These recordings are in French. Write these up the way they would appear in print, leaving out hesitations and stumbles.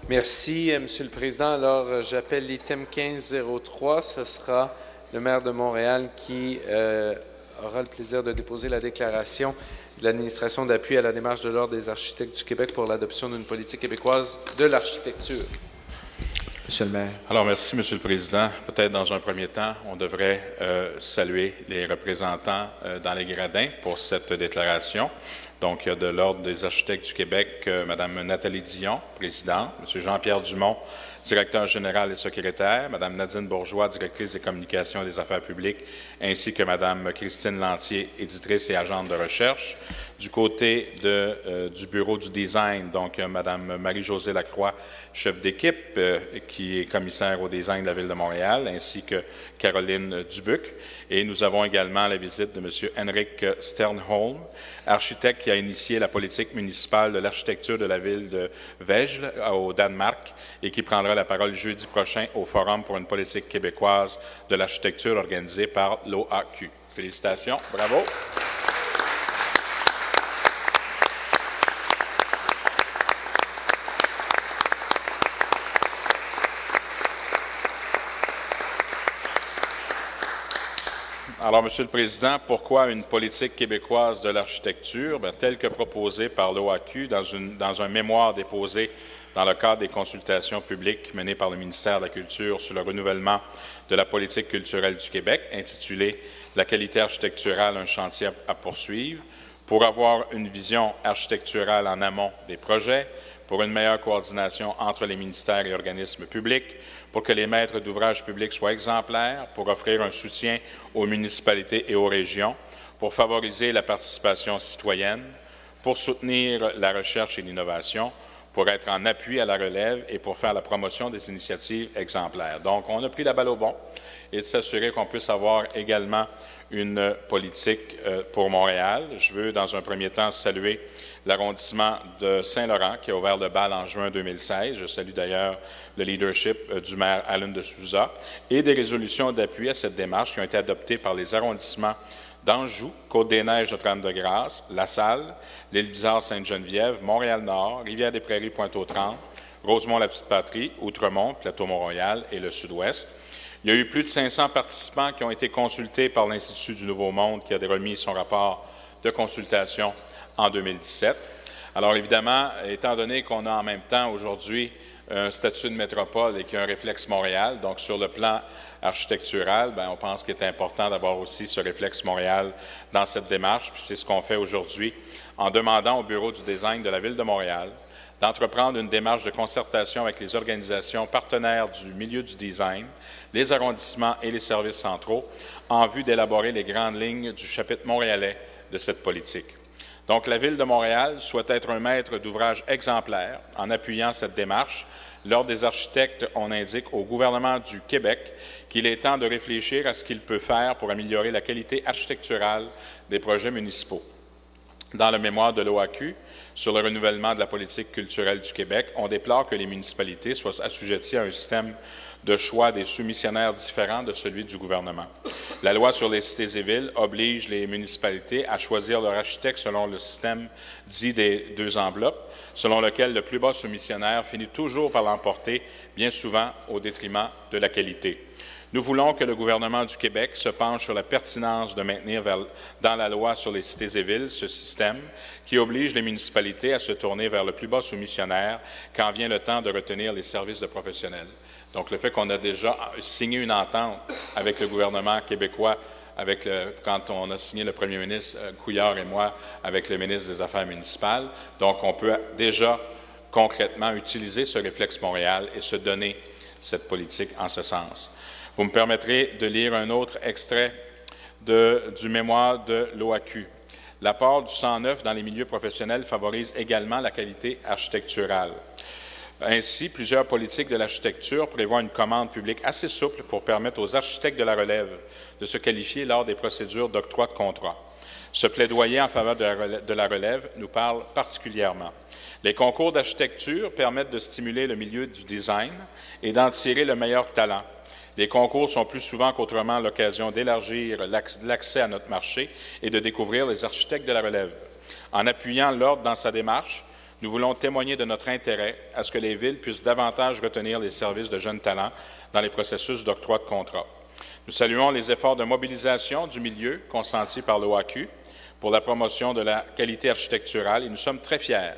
Merci, Monsieur le Président. Alors, j'appelle l'item 1503. Ce sera le maire de Montréal qui aura le plaisir de déposer la déclaration de l'administration d'appui à la démarche de l'Ordre des architectes du Québec pour l'adoption d'une politique québécoise de l'architecture. Monsieur le maire. Alors, merci, Monsieur le Président. Peut-être dans un premier temps, on devrait saluer les représentants dans les gradins pour cette déclaration. Donc, il y a de l'Ordre des architectes du Québec, Mme Nathalie Dion, présidente, M. Jean-Pierre Dumont, directeur général et secrétaire, Mme Nadine Bourgeois, directrice des communications et des affaires publiques, ainsi que Mme Christine Lantier, éditrice et agente de recherche. Du côté du bureau du design, donc Mme Marie-Josée Lacroix, chef d'équipe, qui est commissaire au design de la Ville de Montréal, ainsi que Caroline Dubuc. Et nous avons également la visite de M. Henrik Sternholm, architecte qui a initié la politique municipale de l'architecture de la ville de Vejle, au Danemark, et qui prendra la parole jeudi prochain au Forum pour une politique québécoise de l'architecture organisé par l'OAQ. Félicitations, bravo. Alors, Monsieur le Président, pourquoi une politique québécoise de l'architecture? Telle que proposée par l'OAQ dans un mémoire déposé dans le cadre des consultations publiques menées par le ministère de la Culture sur le renouvellement de la politique culturelle du Québec, intitulé « La qualité architecturale, un chantier à poursuivre », pour avoir une vision architecturale en amont des projets, pour une meilleure coordination entre les ministères et organismes publics, pour que les maîtres d'ouvrage publics soient exemplaires, pour offrir un soutien aux municipalités et aux régions, pour favoriser la participation citoyenne, pour soutenir la recherche et l'innovation, pour être en appui à la relève et pour faire la promotion des initiatives exemplaires. Donc, on a pris la balle au bon et de s'assurer qu'on puisse avoir également une politique pour Montréal. Je veux, dans un premier temps, saluer l'arrondissement de Saint-Laurent qui a ouvert le bal en juin 2016. Je salue d'ailleurs le leadership du maire Alun de Souza et des résolutions d'appui à cette démarche qui ont été adoptées par les arrondissements d'Anjou, Côte-des-Neiges, Notre-Dame-de-Grâce, La Salle, l'Île-Bizarre, Sainte-Geneviève, Montréal-Nord, Rivière-des-Prairies, Pointe-aux-Trembles, Rosemont-la-Petite-Patrie, Outremont, Plateau-Mont-Royal et le Sud-Ouest. Il y a eu plus de 500 participants qui ont été consultés par l'Institut du Nouveau Monde qui a remis son rapport de consultation en 2017. Alors évidemment, étant donné qu'on a en même temps aujourd'hui un statut de métropole et qu'il y a un réflexe Montréal, donc sur le plan architectural, on pense qu'il est important d'avoir aussi ce réflexe Montréal dans cette démarche, puis c'est ce qu'on fait aujourd'hui en demandant au Bureau du design de la Ville de Montréal d'entreprendre une démarche de concertation avec les organisations partenaires du milieu du design, les arrondissements et les services centraux, en vue d'élaborer les grandes lignes du chapitre montréalais de cette politique. Donc, la Ville de Montréal souhaite être un maître d'ouvrage exemplaire en appuyant cette démarche. L'Ordre des architectes, on indique au gouvernement du Québec qu'il est temps de réfléchir à ce qu'il peut faire pour améliorer la qualité architecturale des projets municipaux. Dans le mémoire de l'OAQ sur le renouvellement de la politique culturelle du Québec, on déplore que les municipalités soient assujetties à un système de choix des soumissionnaires différents de celui du gouvernement. La loi sur les cités et villes oblige les municipalités à choisir leur architecte selon le système dit des deux enveloppes, selon lequel le plus bas soumissionnaire finit toujours par l'emporter, bien souvent au détriment de la qualité. Nous voulons que le gouvernement du Québec se penche sur la pertinence de maintenir dans la loi sur les cités et villes ce système qui oblige les municipalités à se tourner vers le plus bas soumissionnaire quand vient le temps de retenir les services de professionnels. Donc, le fait qu'on a déjà signé une entente avec le gouvernement québécois, quand on a signé le premier ministre Couillard et moi avec le ministre des Affaires municipales, donc on peut déjà concrètement utiliser ce réflexe Montréal et se donner cette politique en ce sens. Vous me permettrez de lire un autre extrait du mémoire de l'OAQ. L'apport du 109 dans les milieux professionnels favorise également la qualité architecturale. Ainsi, plusieurs politiques de l'architecture prévoient une commande publique assez souple pour permettre aux architectes de la relève de se qualifier lors des procédures d'octroi de contrat. Ce plaidoyer en faveur de la relève nous parle particulièrement. Les concours d'architecture permettent de stimuler le milieu du design et d'en tirer le meilleur talent. Les concours sont plus souvent qu'autrement l'occasion d'élargir l'accès à notre marché et de découvrir les architectes de la relève. En appuyant l'Ordre dans sa démarche, Nous voulons témoigner de notre intérêt à ce que les villes puissent davantage retenir les services de jeunes talents dans les processus d'octroi de contrats. Nous saluons les efforts de mobilisation du milieu consentis par l'OAQ pour la promotion de la qualité architecturale et nous sommes très fiers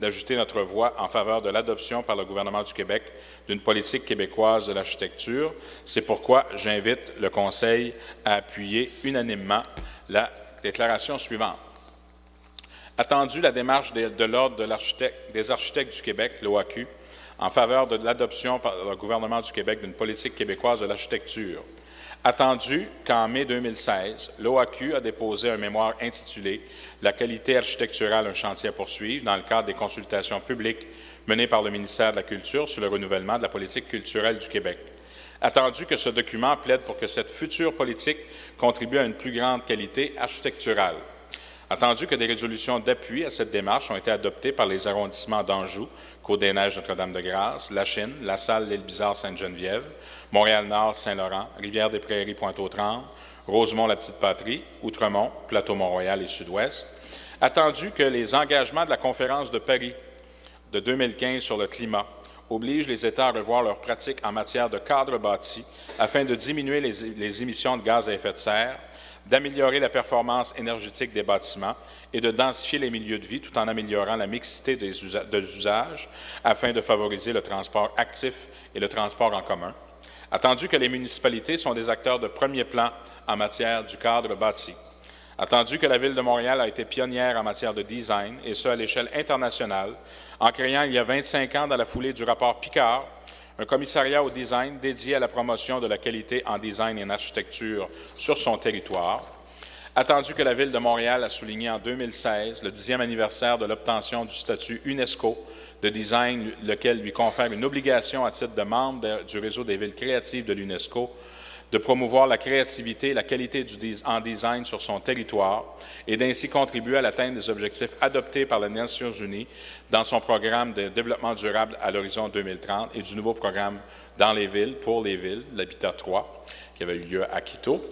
d'ajouter notre voix en faveur de l'adoption par le gouvernement du Québec d'une politique québécoise de l'architecture. C'est pourquoi j'invite le Conseil à appuyer unanimement la déclaration suivante. Attendu la démarche de l'Ordre des architectes du Québec, l'OAQ, en faveur de l'adoption par le gouvernement du Québec d'une politique québécoise de l'architecture. Attendu qu'en mai 2016, l'OAQ a déposé un mémoire intitulé « La qualité architecturale, un chantier à poursuivre » dans le cadre des consultations publiques menées par le ministère de la Culture sur le renouvellement de la politique culturelle du Québec. Attendu que ce document plaide pour que cette future politique contribue à une plus grande qualité architecturale. Attendu que des résolutions d'appui à cette démarche ont été adoptées par les arrondissements d'Anjou, Côte-des-Neiges, Notre-Dame-de-Grâce, La Chine, La Salle, l'Île-Bizarre, Sainte-Geneviève, Montréal-Nord, Saint-Laurent, Rivière-des-Prairies, Pointe-aux-Trembles, Rosemont, la Petite-Patrie, Outremont, Plateau-Mont-Royal et Sud-Ouest. Attendu que les engagements de la Conférence de Paris de 2015 sur le climat obligent les États à revoir leurs pratiques en matière de cadre bâti afin de diminuer les émissions de gaz à effet de serre, d'améliorer la performance énergétique des bâtiments et de densifier les milieux de vie tout en améliorant la mixité des usages afin de favoriser le transport actif et le transport en commun. Attendu que les municipalités sont des acteurs de premier plan en matière du cadre bâti. Attendu que la Ville de Montréal a été pionnière en matière de design, et ce à l'échelle internationale, en créant il y a 25 ans, dans la foulée du rapport Picard, un commissariat au design dédié à la promotion de la qualité en design et en architecture sur son territoire. Attendu que la Ville de Montréal a souligné en 2016 le 10e anniversaire de l'obtention du statut UNESCO de design, lequel lui confère une obligation à titre de membre du réseau des villes créatives de l'UNESCO de promouvoir la créativité et la qualité en design sur son territoire et d'ainsi contribuer à l'atteinte des objectifs adoptés par les Nations unies dans son programme de développement durable à l'horizon 2030 et du nouveau programme dans les villes, pour les villes, l'Habitat 3, qui avait eu lieu à Quito.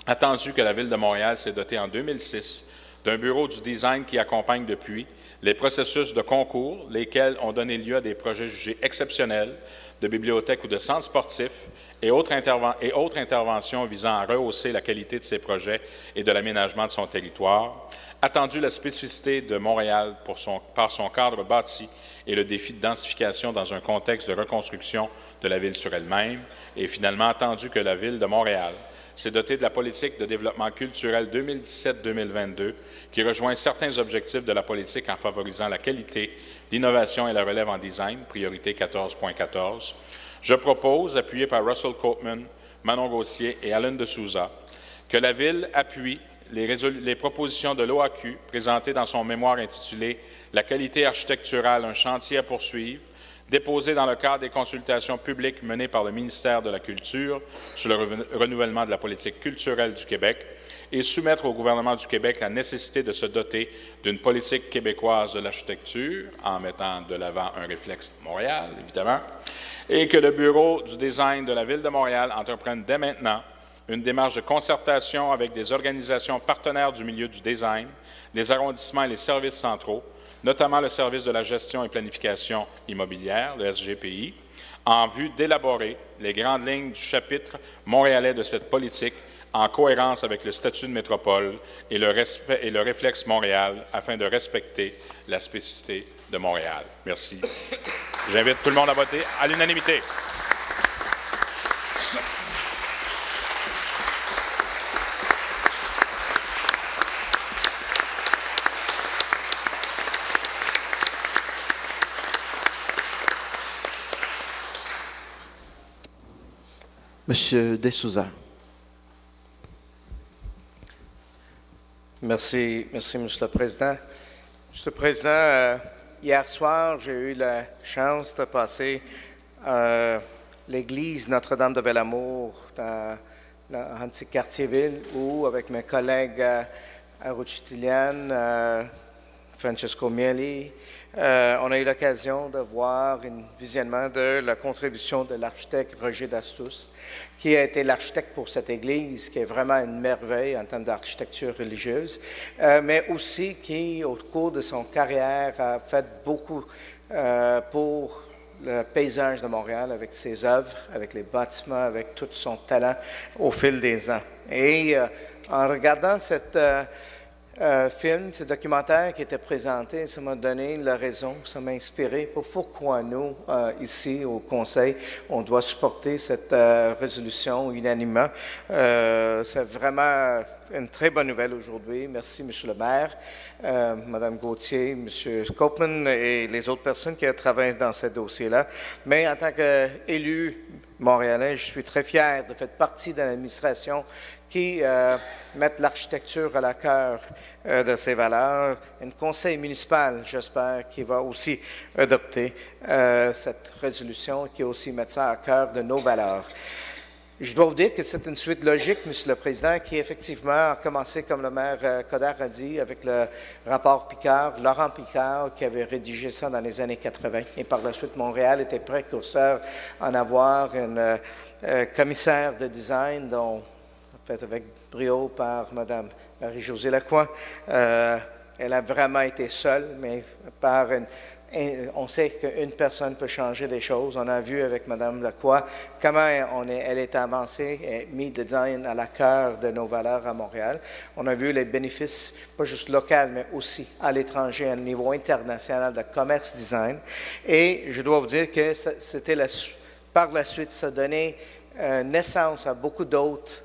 Attendu que la Ville de Montréal s'est dotée en 2006 d'un bureau du design qui accompagne depuis les processus de concours, lesquels ont donné lieu à des projets jugés exceptionnels de bibliothèques ou de centres sportifs et autres interventions visant à rehausser la qualité de ces projets et de l'aménagement de son territoire. Attendu la spécificité de Montréal par son cadre bâti et le défi de densification dans un contexte de reconstruction de la ville sur elle-même, et finalement attendu que la Ville de Montréal s'est dotée de la politique de développement culturel 2017-2022 qui rejoint certains objectifs de la politique en favorisant la qualité, l'innovation et la relève en design, priorité 14.14. Je propose, appuyé par Russell Copeman, Manon Gauthier et Alan de Souza, que la Ville appuie les propositions de l'OAQ présentées dans son mémoire intitulé « La qualité architecturale, un chantier à poursuivre », déposé dans le cadre des consultations publiques menées par le ministère de la Culture sur le renouvellement de la politique culturelle du Québec et soumettre au gouvernement du Québec la nécessité de se doter d'une politique québécoise de l'architecture, en mettant de l'avant un réflexe Montréal, évidemment, et que le Bureau du design de la Ville de Montréal entreprenne dès maintenant une démarche de concertation avec des organisations partenaires du milieu du design, les arrondissements et les services centraux, notamment le Service de la gestion et planification immobilière, le SGPI, en vue d'élaborer les grandes lignes du chapitre montréalais de cette politique en cohérence avec le statut de métropole et le réflexe Montréal afin de respecter la spécificité de Montréal. Merci. J'invite tout le monde à voter à l'unanimité. Monsieur De Souza. Merci, Monsieur le Président. Monsieur le Président, hier soir, j'ai eu la chance de passer à l'église Notre-Dame-de-Bel-Amour dans un petit quartier-ville où, avec mes collègues à Rouchitilian, Francesco Mieli. On a eu l'occasion de voir un visionnement de la contribution de l'architecte Roger Dastus, qui a été l'architecte pour cette église, qui est vraiment une merveille en termes d'architecture religieuse, mais aussi qui, au cours de son carrière, a fait beaucoup pour le paysage de Montréal avec ses œuvres, avec les bâtiments, avec tout son talent au fil des ans. Et en regardant cette film, ce documentaire qui était présenté, ça m'a donné la raison, ça m'a inspiré pour pourquoi nous, ici au Conseil, on doit supporter cette résolution unanimement. C'est vraiment une très bonne nouvelle aujourd'hui. Merci, M. le maire, Mme Gauthier, M. Copeman et les autres personnes qui ont travaillé dans ce dossier-là. Mais en tant qu'élu montréalais, je suis très fier de faire partie de l'administration qui met l'architecture à la cœur de ses valeurs. Un conseil municipal, j'espère, qui va aussi adopter cette résolution, qui aussi met ça à cœur de nos valeurs. Je dois vous dire que c'est une suite logique, M. le Président, qui effectivement a commencé, comme le maire Coderre a dit, avec le rapport Picard, Laurent Picard, qui avait rédigé ça dans les années 80. Et par la suite, Montréal était précurseur en avoir un commissaire de design, dont, fait avec brio par Mme Marie-Josée Lacroix. Elle a vraiment été seule, mais par on sait qu'une personne peut changer des choses. On a vu avec Mme Lacroix comment elle est avancée et mis le design à la cœur de nos valeurs à Montréal. On a vu les bénéfices, pas juste local, mais aussi à l'étranger, à un niveau international de commerce design. Et je dois vous dire que c'était par la suite, ça donnait naissance à beaucoup d'autres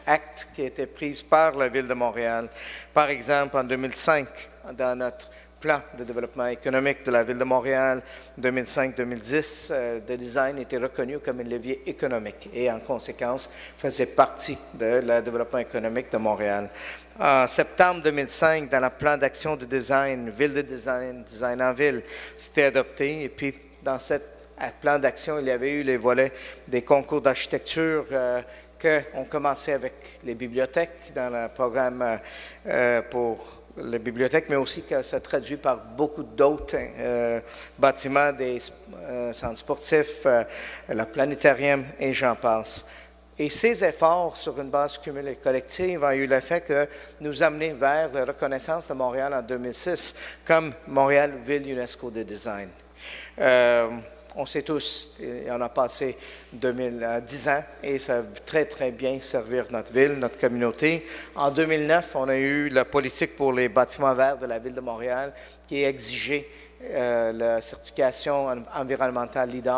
actes qui étaient pris par la Ville de Montréal. Par exemple, en 2005, dans notre plan de développement économique de la Ville de Montréal 2005-2010, le design était reconnu comme un levier économique et en conséquence faisait partie de le développement économique de Montréal. En septembre 2005, dans le plan d'action de design, Ville de design, design en ville, c'était adopté et puis dans ce plan d'action, il y avait eu les volets des concours d'architecture qu'on commençait avec les bibliothèques dans le programme pour les bibliothèques, mais aussi que ça traduit par beaucoup d'autres bâtiments, des centres sportifs, le planétarium et j'en passe. Et ces efforts sur une base cumulée collective ont eu l'effet que nous amener vers la reconnaissance de Montréal en 2006 comme Montréal Ville UNESCO de design. On sait tous, on a passé 10 ans et ça a très, très bien servir notre ville, notre communauté. En 2009, on a eu la politique pour les bâtiments verts de la Ville de Montréal qui exigeait la certification environnementale LEED.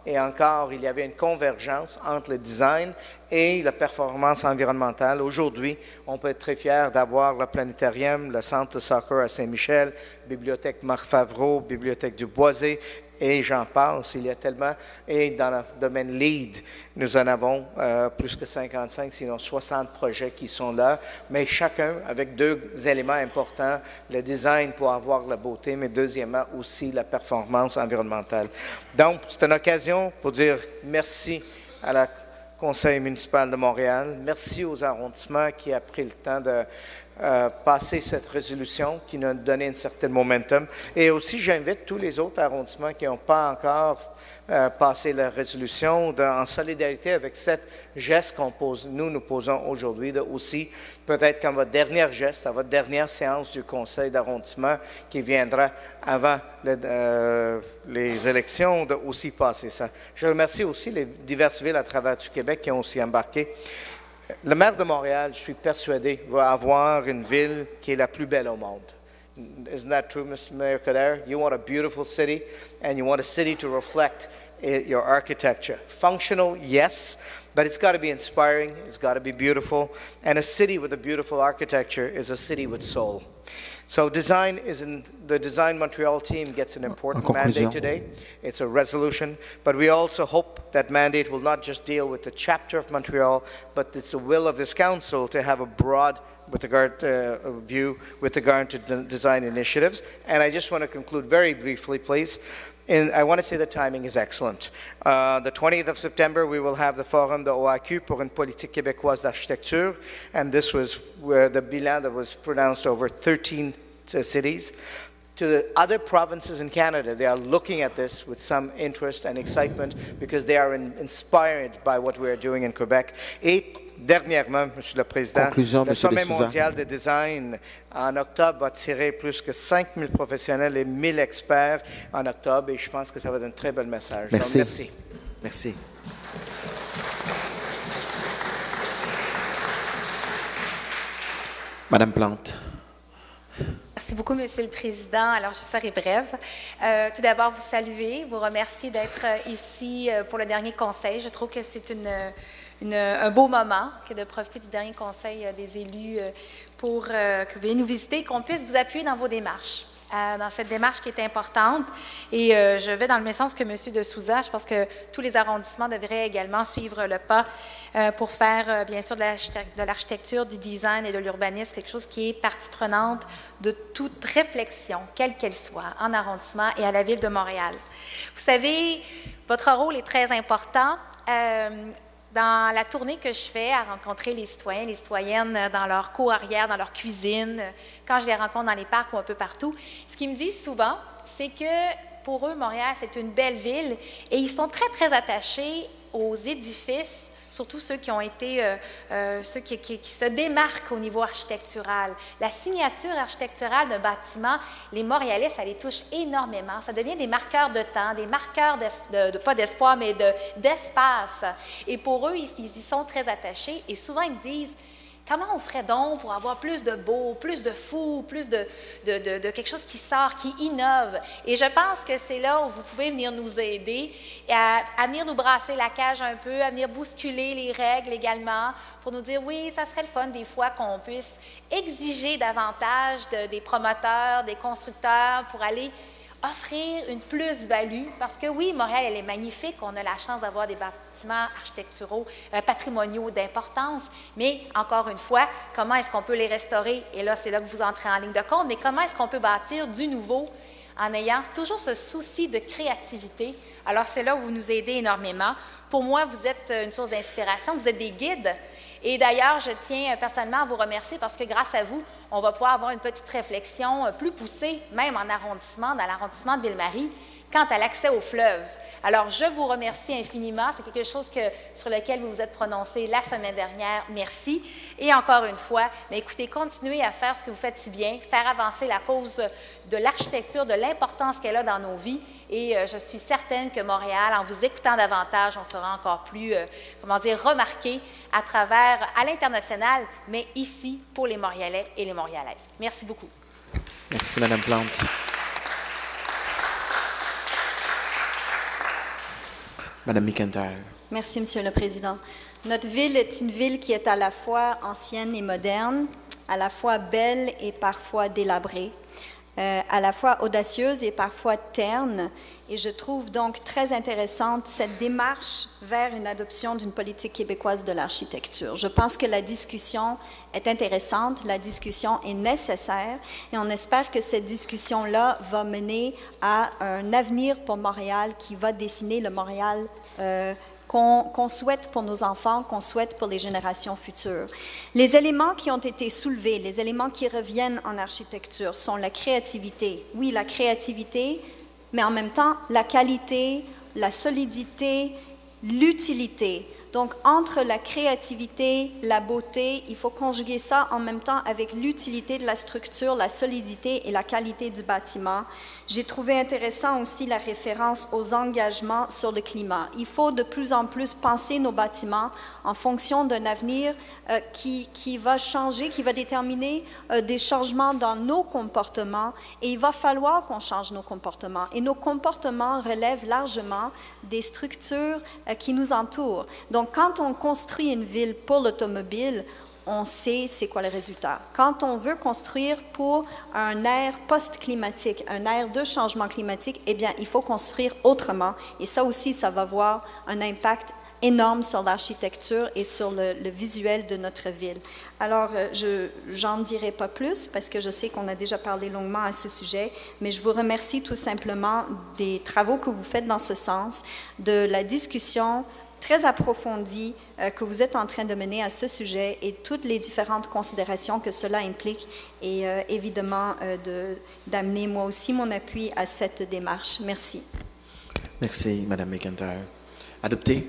Et encore, il y avait une convergence entre le design et la performance environnementale. Aujourd'hui, on peut être très fier d'avoir le planétarium, le centre de soccer à Saint-Michel, bibliothèque Marc Favreau, bibliothèque du Boisé, et j'en passe, il y a tellement. Et dans le domaine LEED, nous en avons plus que 55, sinon 60 projets qui sont là, mais chacun avec deux éléments importants, le design pour avoir la beauté, mais deuxièmement aussi la performance environnementale. Donc, c'est une occasion pour dire merci à la Conseil municipal de Montréal, merci aux arrondissements qui ont pris le temps de passer cette résolution qui nous a donné un certain momentum. Et aussi, j'invite tous les autres arrondissements qui n'ont pas encore passé la résolution en solidarité avec cette geste qu'on pose, nous posons aujourd'hui, de aussi, peut-être comme votre dernier geste, à votre dernière séance du conseil d'arrondissement qui viendra avant les élections, de aussi passer ça. Je remercie aussi les diverses villes à travers du Québec qui ont aussi embarqué. Le maire de Montréal, je suis persuadé, va avoir une ville qui est la plus belle au monde. Isn't that true, Mr. Mayor Coderre? You want a beautiful city, and you want a city to reflect your architecture. Functional, yes, but it's got to be inspiring, it's got to be beautiful, and a city with a beautiful architecture is a city with soul. So design the Design Montreal team gets an important mandate today. It's a resolution, but we also hope that mandate will not just deal with the chapter of Montreal, but it's the will of this council to have a broad with regard view with regard to design initiatives. And I just want to conclude very briefly, please. I want to say the timing is excellent. The 20th of September, we will have the Forum de OAQ pour une politique québécoise d'architecture, and this was where the bilan that was pronounced over 13 cities. To the other provinces in Canada, they are looking at this with some interest and excitement because they are inspired by what we are doing in Quebec. Et dernièrement, Monsieur le Président, Conclusion, le Monsieur Sommet D'Souza. mondial de design en octobre va tirer plus que 5000 professionnels et 1000 experts en octobre et je pense que ça va être un très bel message. Merci. Donc, merci. Merci. Madame Plante. Merci beaucoup, Monsieur le Président. Alors, je serai brève. Tout d'abord, vous saluer, vous remercier d'être ici pour le dernier conseil. Je trouve que c'est un beau moment que de profiter du dernier conseil des élus pour que vous veniez nous visiter et qu'on puisse vous appuyer dans vos démarches. Dans cette démarche qui est importante. Et je vais dans le même sens que M. D'Souza. Je pense que tous les arrondissements devraient également suivre le pas pour faire, bien sûr, de l'architecture, du design et de l'urbanisme, quelque chose qui est partie prenante de toute réflexion, quelle qu'elle soit, en arrondissement et à la Ville de Montréal. Vous savez, votre rôle est très important. Dans la tournée que je fais à rencontrer les citoyens, les citoyennes dans leur cour arrière, dans leur cuisine, quand je les rencontre dans les parcs ou un peu partout, ce qu'ils me disent souvent, c'est que pour eux, Montréal, c'est une belle ville et ils sont très, très attachés aux édifices, surtout ceux qui ont été, ceux qui se démarquent au niveau architectural. La signature architecturale d'un bâtiment, les Montréalais, ça les touche énormément. Ça devient des marqueurs de temps, des marqueurs, pas d'espoir, mais d'espace. Et pour eux, ils y sont très attachés. Et souvent, ils me disent, comment on ferait donc pour avoir plus de beau, plus de fou, plus de quelque chose qui sort, qui innove? Et je pense que c'est là où vous pouvez venir nous aider, à venir nous brasser la cage un peu, à venir bousculer les règles également, pour nous dire, oui, ça serait le fun des fois qu'on puisse exiger davantage des promoteurs, des constructeurs, pour aller offrir une plus-value, parce que oui, Montréal, elle est magnifique, on a la chance d'avoir des bâtiments architecturaux, patrimoniaux d'importance, mais encore une fois, comment est-ce qu'on peut les restaurer? Et là, c'est là que vous entrez en ligne de compte, mais comment est-ce qu'on peut bâtir du nouveau en ayant toujours ce souci de créativité? Alors, c'est là où vous nous aidez énormément. Pour moi, vous êtes une source d'inspiration, vous êtes des guides. Et d'ailleurs, je tiens personnellement à vous remercier parce que grâce à vous, on va pouvoir avoir une petite réflexion plus poussée, même en arrondissement, dans l'arrondissement de Ville-Marie, quant à l'accès au fleuve. Alors, je vous remercie infiniment. C'est quelque chose sur lequel vous vous êtes prononcé la semaine dernière. Merci. Et encore une fois, mais écoutez, continuez à faire ce que vous faites si bien, faire avancer la cause de l'architecture, de l'importance qu'elle a dans nos vies. Et je suis certaine que Montréal, en vous écoutant davantage, on sera encore plus, remarqué à l'international, mais ici, pour les Montréalais et les Montréalaises. Merci beaucoup. Merci, Madame Plante. Madame McIntyre. Merci, Monsieur le Président. Notre ville est une ville qui est à la fois ancienne et moderne, à la fois belle et parfois délabrée, à la fois audacieuse et parfois terne. Et je trouve donc très intéressante cette démarche vers une adoption d'une politique québécoise de l'architecture. Je pense que la discussion est intéressante, la discussion est nécessaire et on espère que cette discussion-là va mener à un avenir pour Montréal qui va dessiner le Montréal qu'on souhaite pour nos enfants, qu'on souhaite pour les générations futures. Les éléments qui ont été soulevés, les éléments qui reviennent en architecture sont la créativité. Oui, la créativité, mais en même temps, la qualité, la solidité, l'utilité. Donc, entre la créativité, la beauté, il faut conjuguer ça en même temps avec l'utilité de la structure, la solidité et la qualité du bâtiment. J'ai trouvé intéressant aussi la référence aux engagements sur le climat. Il faut de plus en plus penser nos bâtiments en fonction d'un avenir qui va changer, qui va déterminer des changements dans nos comportements et il va falloir qu'on change nos comportements. Et nos comportements relèvent largement des structures qui nous entourent. Donc, quand on construit une ville pour l'automobile, on sait c'est quoi le résultat. Quand on veut construire pour un ère post-climatique, un ère de changement climatique, eh bien, il faut construire autrement. Et ça aussi, ça va avoir un impact énorme sur l'architecture et sur le visuel de notre ville. Alors, j'en dirai pas plus parce que je sais qu'on a déjà parlé longuement à ce sujet, mais je vous remercie tout simplement des travaux que vous faites dans ce sens, de la discussion très approfondie que vous êtes en train de mener à ce sujet et toutes les différentes considérations que cela implique et évidemment d'amener moi aussi mon appui à cette démarche. Merci. Merci, Madame McIntyre. Adopté.